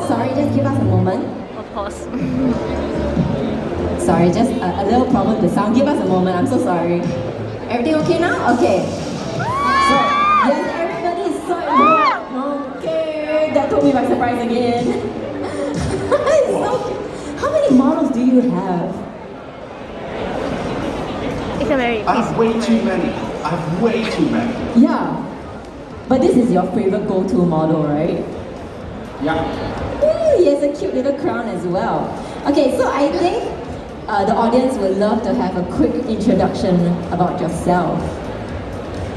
Sorry, just give us a moment. Of course. Sorry, just a little problem with the sound. Give us a moment, I'm so sorry. Everything okay now? Okay. So, yes, everybody is so involved. Okay, that took me by surprise again. It's so cute. How many models do you have? It's a very I have way too many. I have way too many. Yeah. But this is your favorite go-to model, right? Yeah. Ooh, he has a cute little crown as well. Okay, so I think the audience would love to have a quick introduction about yourself.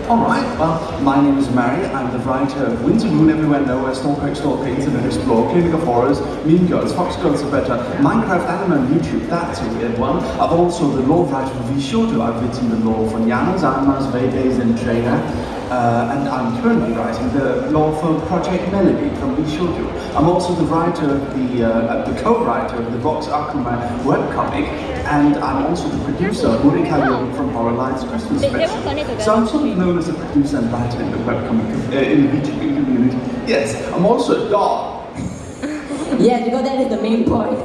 Alright, well, my name is Mary. I'm the writer of Winter Moon, Everywhere, Nowhere, Stalker, Internet Explorer, Clinic of Horrors, Mean Girls, Fox Girls Are Better, Minecraft, Anime, and YouTube. That's a weird one. I'm also the law writer for Vtubers. I've written the law for Janos, Almas, Vedes, and Trainer. And I'm currently writing the law for Project Melody from Vtubers. I'm also the writer of the co-writer of the Vox Akuma webcomic, and I'm also the producer of Murikayo from Horror Lights Christmas Special. So I'm sort of known as a producer and writer in the webcomic, in the VTuber community. Yes, I'm also a dog. Yeah, because that is the main point.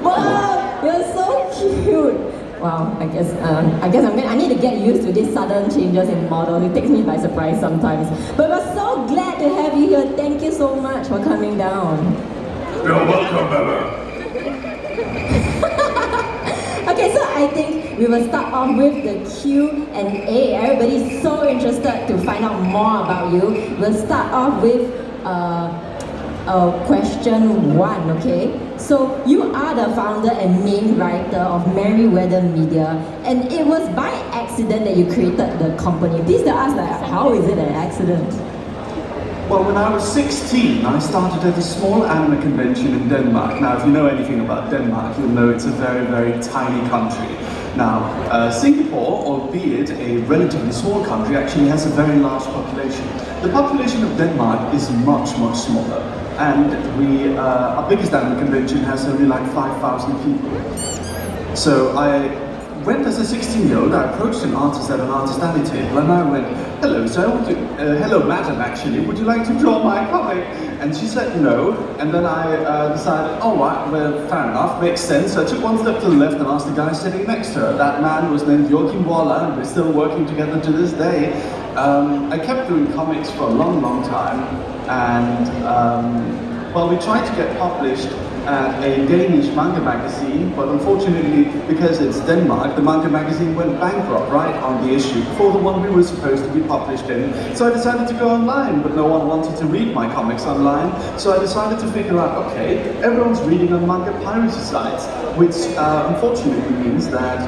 Wow, you're so cute. Wow, I guess I need to get used to these sudden changes in models. It takes me by surprise sometimes. But we're so glad to have you here. Thank you so much for coming down. You're welcome, Bella. Okay, so I think we will start off with the Q&A. Everybody's so interested to find out more about you. We'll start off with question 1, okay? So you are the founder and main writer of Merryweather Media, and it was by accident that you created the company. Please tell us, how is it an accident? Well, when I was 16, I started at a small anime convention in Denmark. Now, if you know anything about Denmark, you'll know it's a very, very tiny country. Now, Singapore, albeit a relatively small country, actually has a very large population. The population of Denmark is much, much smaller. And our biggest anime convention has only like 5,000 people. So I went as a 16-year-old, I approached an artist at an artist alley table, and I went, hello sir, hello madam actually, would you like to draw my comic? And she said no, and then I decided, all right, well, fair enough, makes sense. So I took one step to the left and asked the guy sitting next to her. That man was named Joachim Waller, and we're still working together to this day. I kept doing comics for a long, long time, and well, we tried to get published at a Danish manga magazine, but unfortunately, because it's Denmark, the manga magazine went bankrupt right on the issue before the one we were supposed to be published in. So I decided to go online, but no one wanted to read my comics online. So I decided to figure out, okay, everyone's reading on manga piracy sites, which unfortunately means that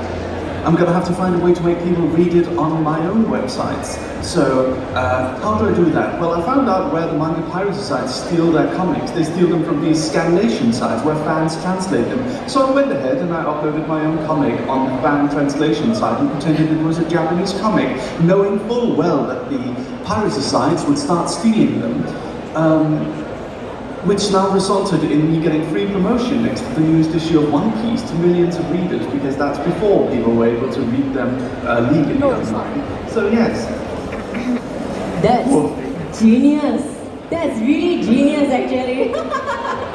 I'm going to have to find a way to make people read it on my own websites. So, how do I do that? Well, I found out where the manga piracy sites steal their comics. They steal them from these scanlation sites where fans translate them. So I went ahead and I uploaded my own comic on the fan translation site and pretended it was a Japanese comic, knowing full well that the piracy sites would start stealing them. Which now resulted in me getting free promotion next to the newest issue of One Piece to millions of readers, because that's before people were able to read them legally online. So yes. That's genius. That's really genius actually.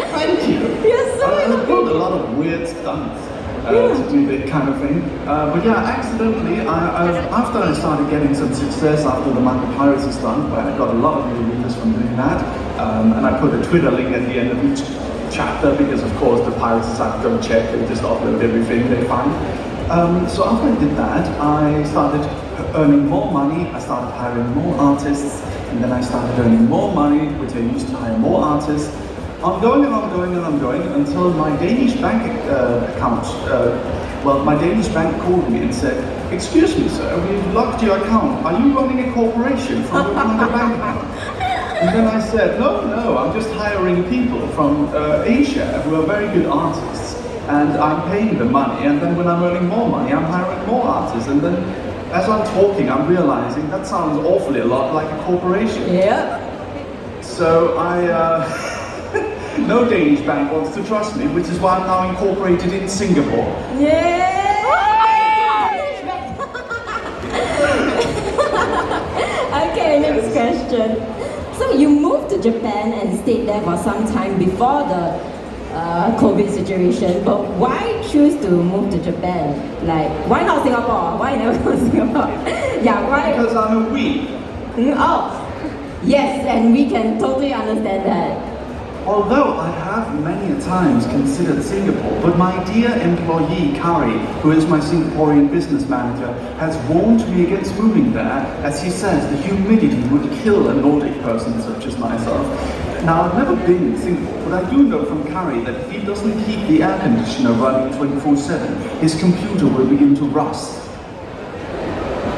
Thank you. You're so I've pulled a lot of weird stunts to do that kind of thing. But yeah, accidentally, after I started getting some success after the manga piracy stunt, where I got a lot of new readers from doing that, and I put a Twitter link at the end of each chapter, because of course the piracy site don't check, they just upload everything they find. So after I did that, I started earning more money, I started hiring more artists, and then I started earning more money, which I used to hire more artists. I'm going until my Danish bank account, my Danish bank called me and said, excuse me sir, we've locked your account. Are you running a corporation from your bank account? And then I said, no, I'm just hiring people from Asia who are very good artists. And I'm paying them money, and then when I'm earning more money, I'm hiring more artists. And then as I'm talking, I'm realizing that sounds awfully a lot like a corporation. Yeah. So no Danish bank wants to trust me, which is why I'm now incorporated in Singapore. Yeah! Okay, question. So you moved to Japan and stayed there for some time before the COVID situation, but why choose to move to Japan? Like, why not Singapore? Why never go to Singapore? Yeah, why? Because I'm a weeb. Oh, yes, and we can totally understand that. Although I have many a times considered Singapore, but my dear employee Kari, who is my Singaporean business manager, has warned me against moving there, as he says the humidity would kill a Nordic person such as myself. Now, I've never been in Singapore, but I do know from Kari that if he doesn't keep the air conditioner running 24/7, his computer will begin to rust.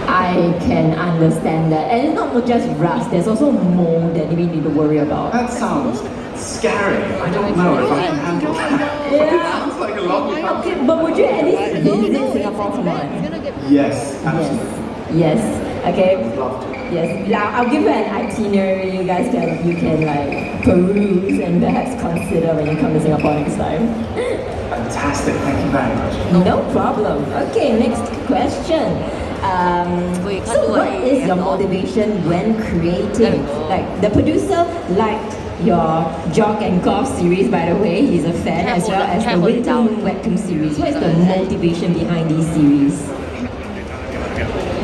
I can understand that. And it's not just rust, there's also mold that we need to worry about. That sounds scary. I don't know if I can handle that. But it sounds like a lovely country. Okay, but would you at least visit Singapore for once? Yes, absolutely. Yes. Okay. I'd love to. Yes. Now I'll give you an itinerary. You guys can like peruse and perhaps consider when you come to Singapore next time. Fantastic. Thank you very much. No problem. Okay. Next question. So what is your motivation when creating? Like the producer liked your jog and golf series, by the way. He's a fan, as well as the Winter Moon webtoon series. What is the motivation behind these series?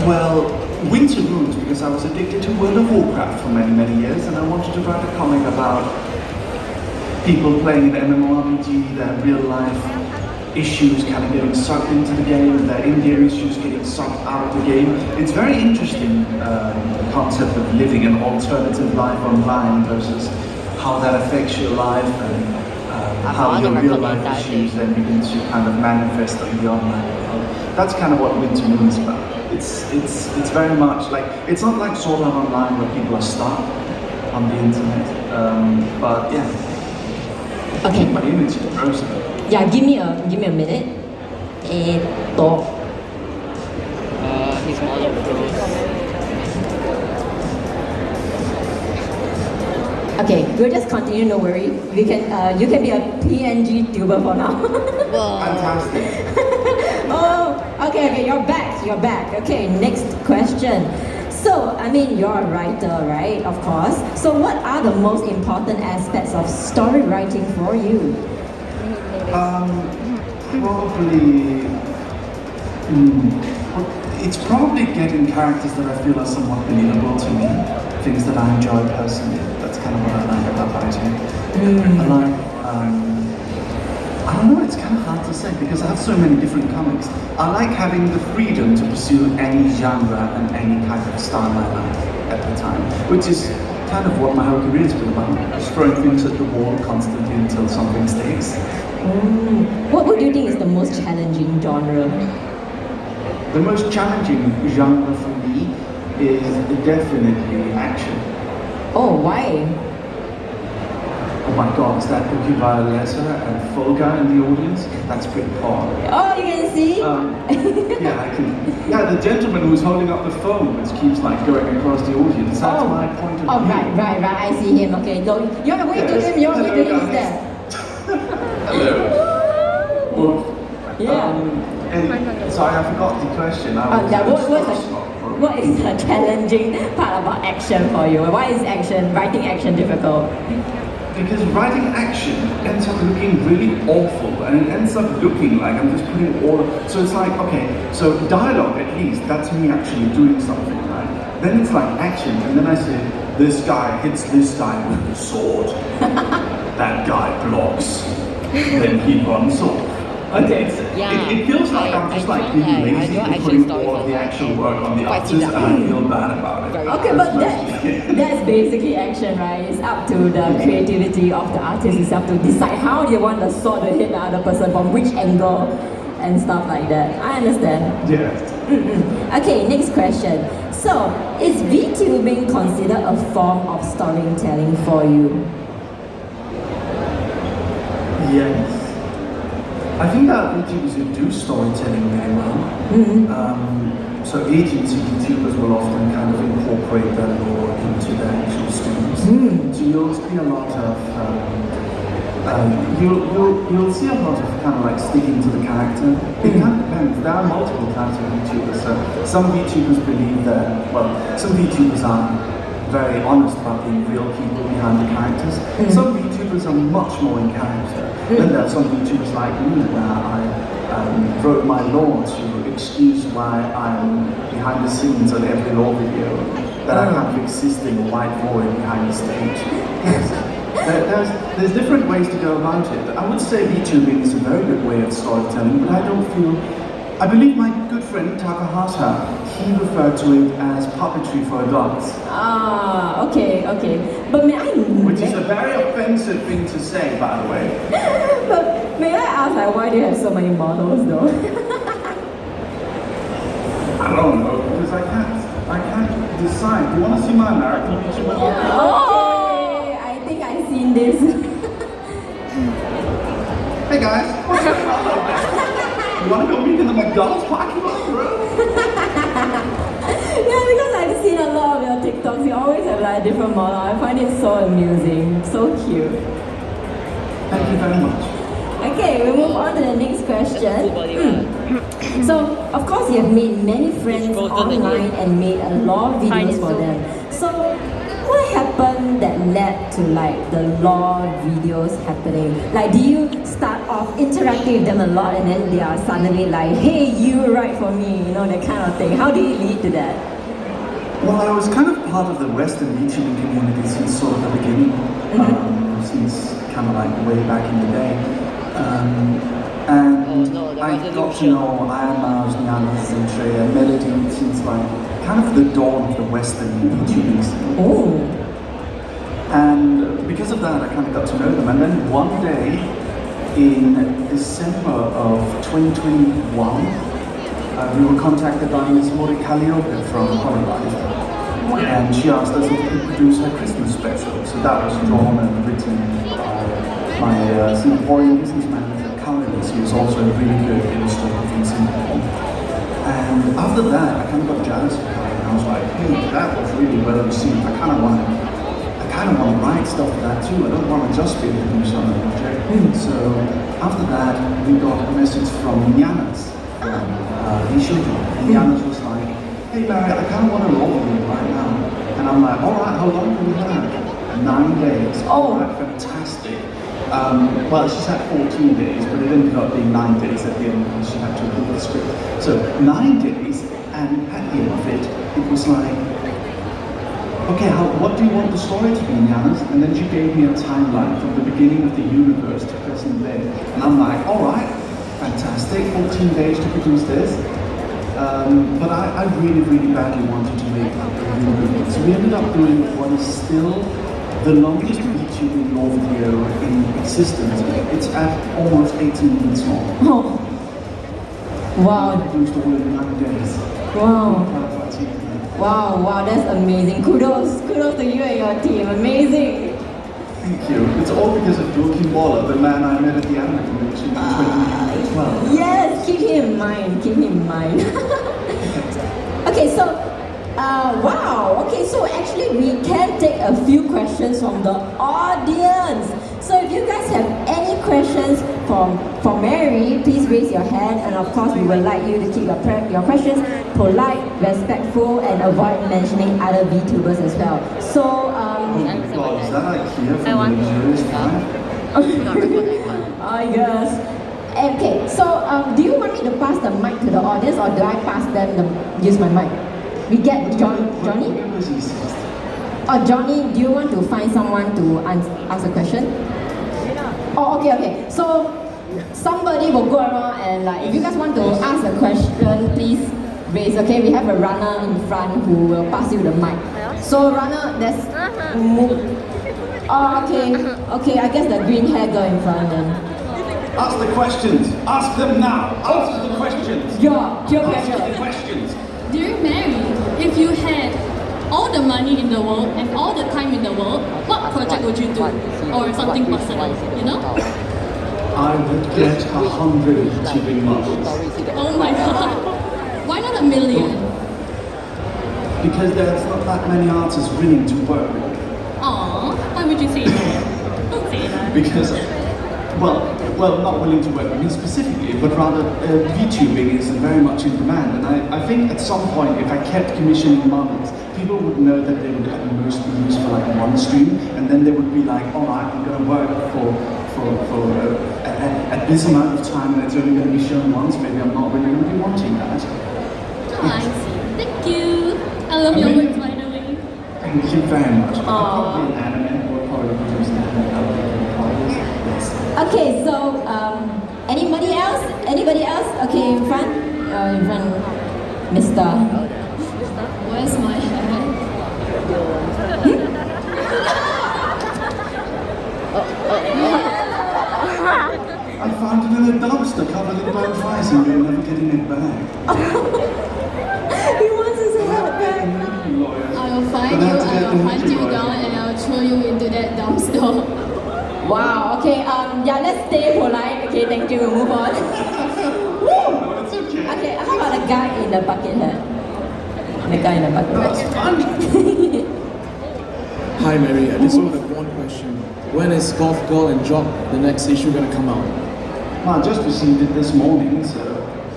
Well, Winter Moons, because I was addicted to World of Warcraft for many, many years, and I wanted to write a comic about people playing an MMORPG, their real life issues kind of getting sucked into the game, and their in-game issues getting sucked out of the game. It's very interesting, the concept of living an alternative life online versus how that affects your life and how your real life issues then begin to kind of manifest on the online world. That's kind of what Winter Moon is about. It's very much like, it's not like Sword Art Online where people are stuck on the internet, but yeah. Okay. My image is frozen. Yeah, give me a minute. His model froze. Okay, we'll just continue, no worry. We can, you can be a PNG tuber for now. Fantastic. Oh, okay, you're back. Okay, next question. So, I mean, you're a writer, right? Of course. So, what are the most important aspects of story writing for you? Probably. It's probably getting characters that I feel are somewhat believable to me, things that I enjoy personally. That's kind of what I like about writing. I like, I don't know, it's kind of hard to say because I have so many different comics. I like having the freedom to pursue any genre and any kind of style I like at the time, which is kind of what my whole career has been about, just throwing things at the wall constantly until something sticks. What would you think is the most challenging genre? The most challenging genre for me is definitely action. Oh, why? Oh my god, is that Cookie Violetta and Folga in the audience? That's pretty hard. Oh, you can see? Yeah, I can. Yeah, the gentleman who's holding up the phone, which keeps like going across the audience. That's my point of view. Oh, right. I see him. Okay, no, you're away to him. You're away to him. He's there. Hello. Well, Yeah. Sorry, I forgot the question. What is the challenging part about action for you? Why is writing action difficult? Because writing action ends up looking really awful, and it ends up looking like I'm just putting all. So it's like, okay, so dialogue at least, that's me actually doing something, right? Then it's like action, and then I say, this guy hits this guy with the sword, that guy blocks, then he runs off. Okay, it feels like I'm just like being lazy and putting all of the actual work on the artist, and I feel bad about it. Okay, but that's basically action, right? It's up to the creativity of the artist itself to decide how they want the sword to hit the other person, from which angle, and stuff like that. I understand. Yeah. Okay, next question. So, is VTubing considered a form of storytelling for you? Yes. I think that VTubers who do storytelling very well. So agency VTubers will often kind of incorporate that lore into their actual streams. So you'll see a lot of you'll see a lot of kind of like sticking to the character. It kind of depends. There are multiple types of VTubers. So some VTubers believe that, well, some VTubers are very honest about the real people behind the characters. Some VTubers are much more in character. Then there are some VTubers like me where I wrote my law to excuse why I'm behind the scenes on every law video, that I kind of exist in a white void behind the stage. There's different ways to go about it. I would say VTubing is a very good way of storytelling, but I believe my good friend Takahata, he referred to it as puppetry for adults. Ah, okay. But may I... Which is a very offensive thing to say, by the way. But may I ask, like, why do you have so many models, though? I don't know, because I can't decide. Do you want to see my American VTuber? Okay, I think I've seen this. Hey guys, what's up? You want to go meet in the McDonald's parking lot, bro? Yeah, because I've seen a lot of your TikToks. You always have like a different model. I find it so amusing, so cute. Thank you very much. Okay, we move on to the next question. So, of course, you have made many friends online and made a lot of videos for them. So, what happened that led to like the law videos happening? Like, do you start off interacting with them a lot and then they are suddenly like, hey, you write for me, you know, that kind of thing? How do you lead to that? Well, I was kind of part of the Western YouTubing community since sort of the beginning, since kind of like way back in the day. And I got to know Iron Mouse, Nyanas, and Treya Melody since like kind of the dawn of the Western YouTubing scene. Oh. And because of that, I kind of got to know them. And then one day in December of 2021, we were contacted by Matsuri from Hollywood. And she asked us if we could produce her Christmas special. So that was drawn and written by my Singaporean businessman, Currently. He was also a really good illustrator from Singapore. And after that, I kind of got jealous of her. And I was like, hey, that was really well received. I kind of want to write stuff for that too. I don't want to just be a producer on the project. So after that, we got a message from Nyanas from Vishujo. And Nyanas was like, hey Barry, I kind of want to roll with you right now. And I'm like, alright, how long do we have? 9 days. Oh. Alright, fantastic. Well, she said 14 days, but it ended up being 9 days at the end because she had to read the script. So 9 days, and at the end of it, it was like, okay, what do you want the story to be, Nyanas? And then she gave me a timeline from the beginning of the universe to present day. And I'm like, alright, fantastic, 14 days to produce this. But I really, really badly wanted to make a movie. So we ended up doing what is still the longest VTubing law video in existence. It's at almost 18 minutes long. Oh. Wow. Produced all in 9 days. Wow. Wow, that's amazing. Kudos to you and your team. Amazing. Thank you. It's all because of Joachim Waller, the man I met at the anime convention in 2012. Yes, keep him in mind. Okay, so, wow. Okay, so actually we can take a few questions from the audience. So if you guys have any questions for Mary, please raise your hand, and of course we would like you to keep your questions polite, respectful, and avoid mentioning other VTubers as well. So, Oh my god, is that IKEA from the luxurious time? I guess. Okay, so do you want me to pass the mic to the audience, or do I pass them use my mic? We get Johnny? Oh, Johnny, do you want to find someone to ask a question? Oh, okay. So somebody will go around and like, if you guys want to ask a question, please raise. Okay, we have a runner in front who will pass you the mic. So runner, let's move. Oh, okay. I guess the green hair girl in front then. Ask the questions. Ask them now. Answer the questions. Yeah, Answer the questions. Dear Mary, if you had all the money in the world and all the time in the world, what project would you do? Or something personal, you know? I would get 100 VTubing models. Oh my god. Why not 1 million? Because there's not that many artists willing to work with me. Aww, why would you say that? Don't say that. Because, well, not willing to work with me specifically, but rather VTubing is very much in demand. And I think at some point, if I kept commissioning models, people would know that they would at most be used for like one stream, and then they would be like, all right, I'm going to work at this amount of time, and it's only going to be shown once. Maybe I'm not really going to be watching that. Oh, I see. Thank you. I love your work, by the way. Thank you very much. Aww. Probably an anime or probably produce an anime. Okay, so anybody else? Anybody else? Okay, in front, Mister. Where's my hair? I found it in a dumpster covered in burnt rice, and you're never getting it back. He wants his hair back. I will find you, I will hunt you down, and I will throw you into that dumpster. Wow. Okay. Yeah. Let's stay polite. Okay. Thank you. We'll move on. No, it's okay. Okay. How about the guy in the bucket hat? The guy in the bucket hat. That's fun. Hi Mary, I just have one question. When is Golf Girl and Job, the next issue, gonna come out? Well, I just received it this morning, so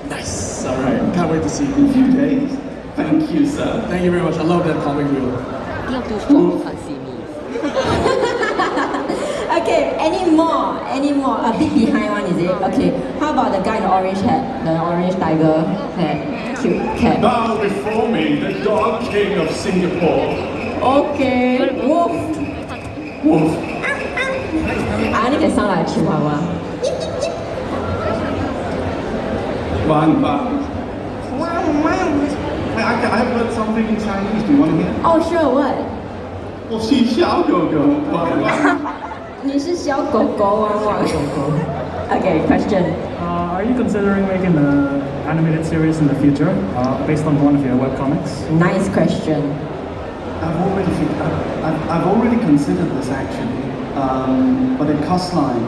Nice! Alright, can't wait to see in a you. few days. Thank you, sir. Thank you very much, I love that comic reel. You're too strong, you can't see me. Okay. Any more? Any more? A bit behind one, is it? Okay. How about the guy in the orange hat? The orange tiger hat. Cute cat. Bow before me, the dog king of Singapore. Okay. Woof. Woof. I only can sound like a chihuahua. Bang, bang. I've heard something in Chinese. Do you want to hear? Oh, sure. What? 我是小狗狗，汪汪。你是小狗狗汪汪。Okay. Question. Are you considering making an animated series in the future based on one of your webcomics? Nice question. I've already considered this actually, but it costs like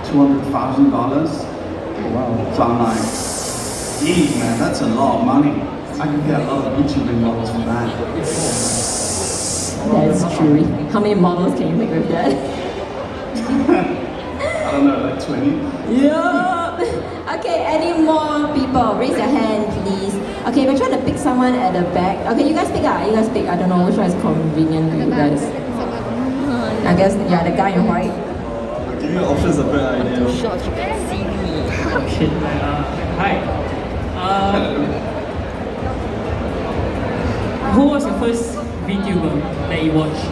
$200,000. Wow. So I'm like, geez, man, that's a lot of money. I could get a lot of YouTubing models for that. That's true. How many models can you make with that? I don't know, like 20. Yeah. Okay, any more people? Raise your hand, please. Okay, we're trying to pick someone at the back. Okay, you guys pick up. You guys pick. I don't know which one is convenient to you guys. I guess, yeah, the guy in white. Give you options a better I'm too short, you can't see me. Okay. Hi. Who was your first VTuber that you watched?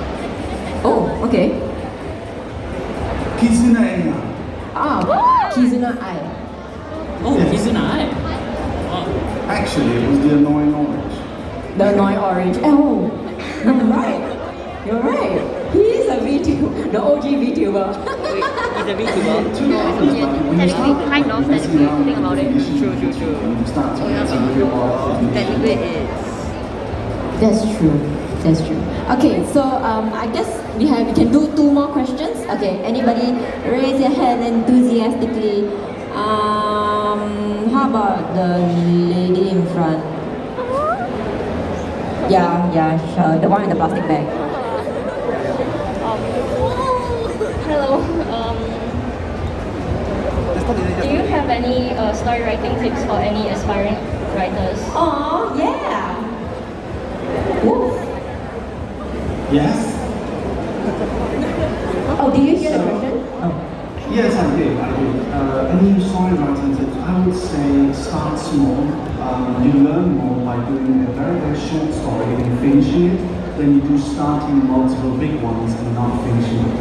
Oh, okay. Kizuna Eya. Ah, Kizuna Eye. Oh, Yes. Kizuna Eye. Wow. Actually, it was the annoying orange. The annoying orange. Oh, you're right. You're right. He is a VTuber, the OG VTuber. Wait, he's a VTuber? To be honest, like, when you start Kind of, messing around think about it. with the True. definitions, you start to Oh, get yeah. some real definitions. Technically it is. That's true. That's true. Okay, so I guess we can do 2 more questions. Okay, anybody raise your hand enthusiastically. How about the lady in front? Yeah, sure. The one in the plastic bag. Hello. Do you have any story writing tips for any aspiring writers? Oh, yeah. Woof. Yes? Oh, did you hear the question? Oh. Yes, I did. Any story writing tips? I would say start small. You learn more by doing a very, very short story and finishing it than you do starting multiple big ones and not finishing it.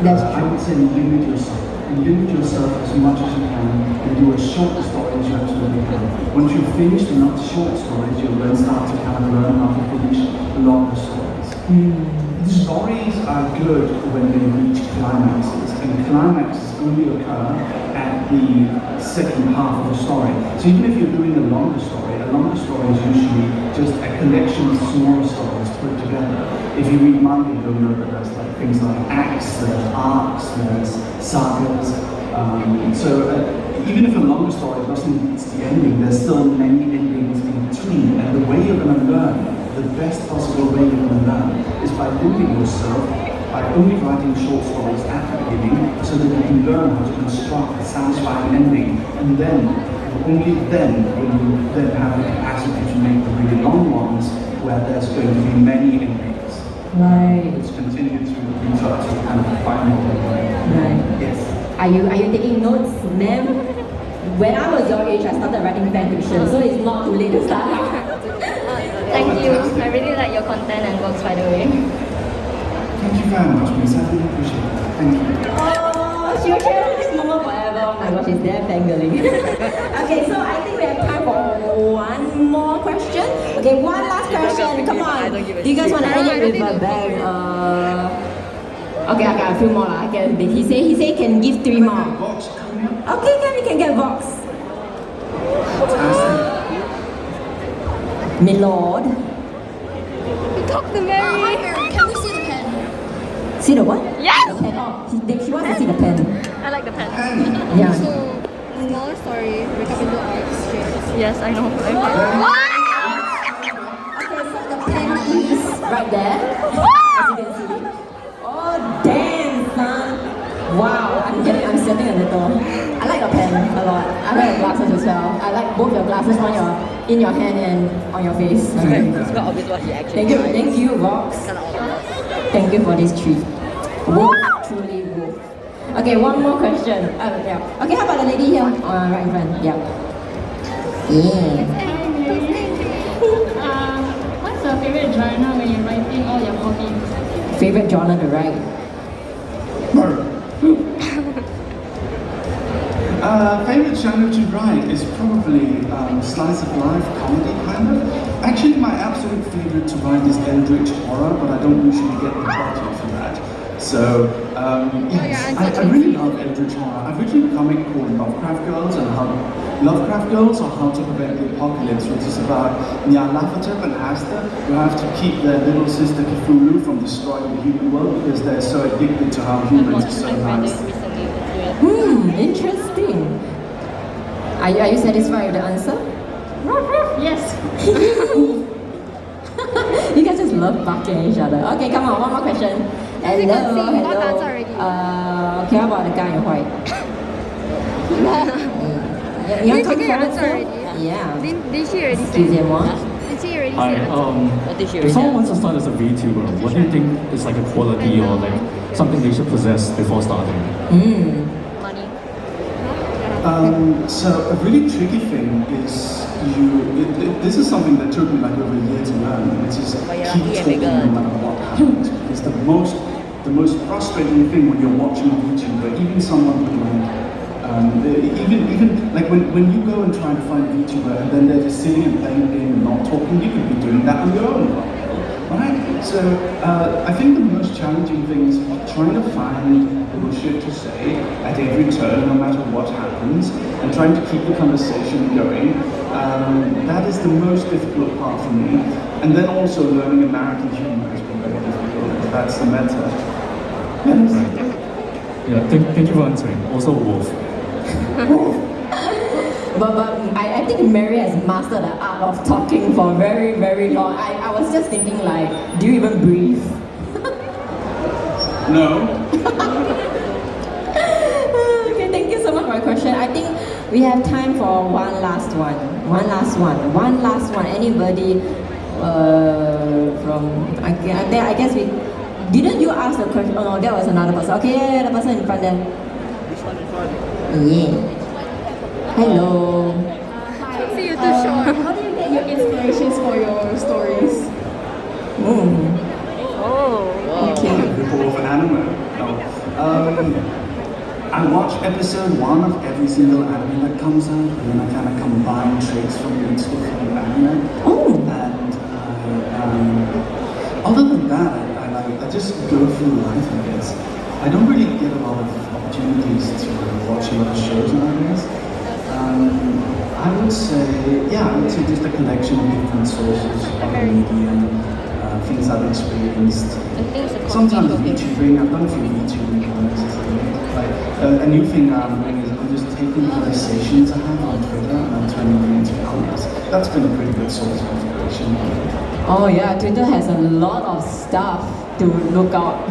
That's I would say limit yourself. Limit yourself as much as you can and do as short a story as you absolutely can. Once you've finished enough short stories, you'll then start to kind of learn how to finish longer stories. Stories are good when they reach climaxes, and climaxes only occur at the second half of the story. So even if you're doing a longer story is usually just a collection of smaller stories put together. If you read manga, you'll know that there's like things like acts, there's arcs, there's sagas. Even if a longer story doesn't reach the ending, there's still many endings in between. And the way you're going to learn, the best possible way you're going to learn, is by limiting yourself, by only writing short stories at the beginning, so that you can learn how to construct a satisfying ending, and then only then will you then have the capacity to make the really long ones where there's going to be many inmates. Right. Which continue to refer to kind of final. Right. Yes. Are you taking notes, ma'am? When I was your age, I started writing fan fiction, so it's not too late to start. Thank you. I really like your content and works, by the way. Thank you very much, Miss. I really appreciate it. Thank you. Oh, she'll cherish this moment forever. Oh my gosh, she's there fangirling. Okay, so I think we have time for one more question. Okay, one last question. Come on. Do you guys want to end it with a bang? Okay, a few more. He say can give 3 more. Box coming up. Okay, then we can get Vox. Milord. Talk to Mary. Can we see the pen? See the what? Yes! The pen. Oh, she wants to see the pen. I like the pen. Yeah. Moral story, we're talking about our experience. Yes, I know. Okay, so the pen is right there. As you can see. Oh, damn, son. Wow, I'm sweating a little. I like your pen a lot. I like your glasses as well. I like both your glasses in your hand and on your face. Okay. It's quite obvious what he actually Thank you, Vox. Kind of obvious. Thank you for this treat. Wolf, truly wolf. Okay, one more question. Yeah. Okay, how about the lady here? Right in front. Yeah. Yeah. What's your favorite genre when you're writing all your hobbies? Favorite genre to write? Favorite genre to write is probably slice of life comedy kind of. Actually, my absolute favorite to write is eldritch horror, but I don't usually get the budget for that. So yes, I really love eldritch horror. I've written a comic called Lovecraft Girls or How to Prevent the Apocalypse, which is about Nyarlathotep and Asta, who have to keep their little sister Cthulhu from destroying the human world because they're so addicted to how humans are so nice. Interesting. Are you satisfied with the answer? Yes. You guys just love barking at each other. Okay, come on, one more question. As you can see, we got the answer already. Okay, how about the guy in white? Did you get your answer already? Yeah. Did she already say? Excusez-moi. Did she already Hi, say? if someone wants to start as a VTuber, what do you think is like a quality or like something they should possess before starting? Money. So a really tricky thing is this is something that took me like over a year to learn, which is keep talking no matter what happens. Because the most frustrating thing when you're watching a VTuber, even someone who even like when you go and try to find a VTuber and then they're just sitting and playing a game and not talking, you could be doing that on your own, right? So I think the most challenging thing is trying to find bullshit to say at every turn, no matter what happens, and trying to keep the conversation going. That is the most difficult part for me. And then also learning American humor has been very difficult. That's the meta. Yes. Yeah, thank you for answering. Also, Wolf. But I think Mary has mastered the art of talking for very, very long. I was just thinking like, do you even breathe? No. Okay, thank you so much for your question. I think we have time for one last one. Anybody from, I guess we, didn't you ask the question? Oh no, that was another person. Okay, yeah, the person in front there. This one in front. Yeah. Hello. See, you're too short. How do you get your inspirations for your stories? Okay. Ripple of an anime. No. I watch episode 1 of every single anime that comes out, and then I kind of combine traits from each different anime. Oh. And other than that, I just go through life, I guess. I don't really get a lot of opportunities to watch a lot of shows nowadays. I would say just a collection of different sources of media, things I've experienced. Sometimes VTubing, I've done a few VTubing courses. Like, a new thing I'm doing is I'm just taking conversations I have on Twitter and I'm turning them into comics. That's been a pretty good source of inspiration. Oh yeah, Twitter has a lot of stuff to look out.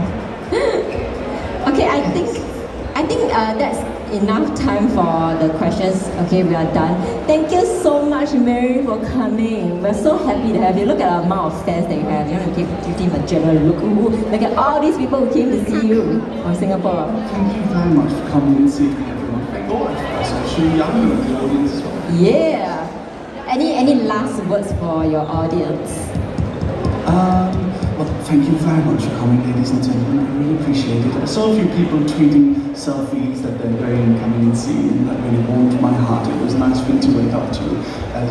Okay, I think that's enough time for the questions. Okay, we are done. Thank you so much, Mary, for coming. We're so happy to have you. Look at the amount of fans they have. You want to give a general look. Ooh, look at all these people who came to see you from Singapore. Thank you very much for coming and seeing everyone. Thank God for especially young in the audience as well. Yeah. Any last words for your audience? Well, thank you very much for coming, ladies and gentlemen. I really appreciate it. I saw a few people tweeting selfies that they're going coming and seeing, and that really warmed my heart. It was a nice thing to wake up to.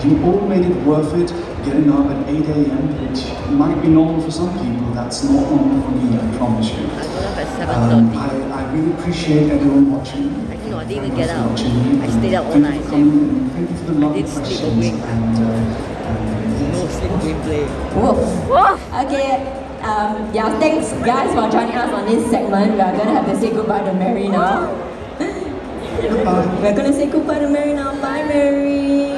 You all made it worth it, getting up at 8 a.m., which might be normal for some people. That's not normal for me, I promise you. I got up at 7:30. I really appreciate everyone watching. I think I didn't even get out. Watching me. I stayed out all Thank night. you for coming. Thank you for the lovely did sleep a questions. wink. And No sleep gameplay. Woof. Okay. Yeah, thanks guys for joining us on this segment. We are gonna have to say goodbye to Mary now. goodbye. We're gonna say goodbye to Mary now. Bye, Mary.